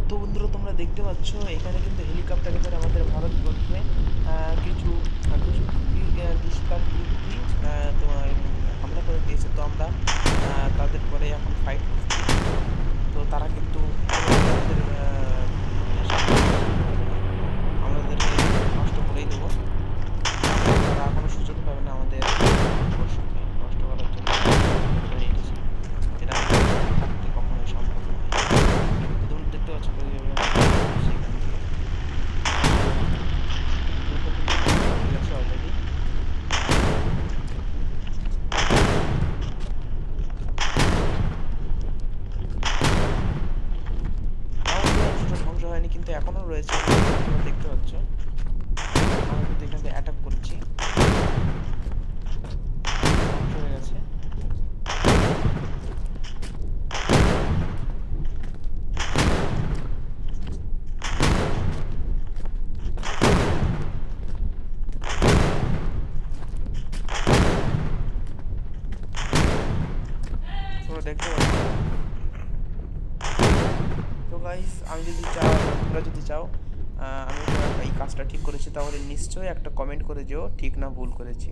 তো বন্ধুরা তোমরা দেখতে পাচ্ছ এখানে কিন্তু হেলিকপ্টারে করে আমাদের ভারতবর্ষে কিছু দুষ্কার কৃতী তোমার হামলা করে দিয়েছে। তো আমরা তাদের পরে এখন ফাইট করছি। তো তারা কিন্তু আমাদের সামনে আসতে পারবে না, আমরা তাদেরকে নষ্ট করেই দেবো। তারা এখনো সুযোগ পাবে না আমাদের ভারতবর্ষকে নষ্ট করার জন্য। এটা আমাদের থাকতে কখনোই সম্ভব নয়। তো তোমরা দেখতে পাচ্ছ কীভাবে সেখান থেকে দুটো কিন্তু হয়ে গেছে অলরেডি। ধ্বংস হয়নি, কিন্তু এখনো রয়েছে, তোমরা দেখতে পাচ্ছ। আমরা কিন্তু এখান থেকে অ্যাটাক করছি, ধ্বংস হয়ে গেছে। তোমরা দেখতে পাচ্ছ। তো গাইস, আমি যদি চাও, তোমরা যদি চাও আমি এই কাজটা ঠিক করেছি, তাহলে নিশ্চয়ই একটা কমেন্ট করে যেও ঠিক না ভুল করেছি।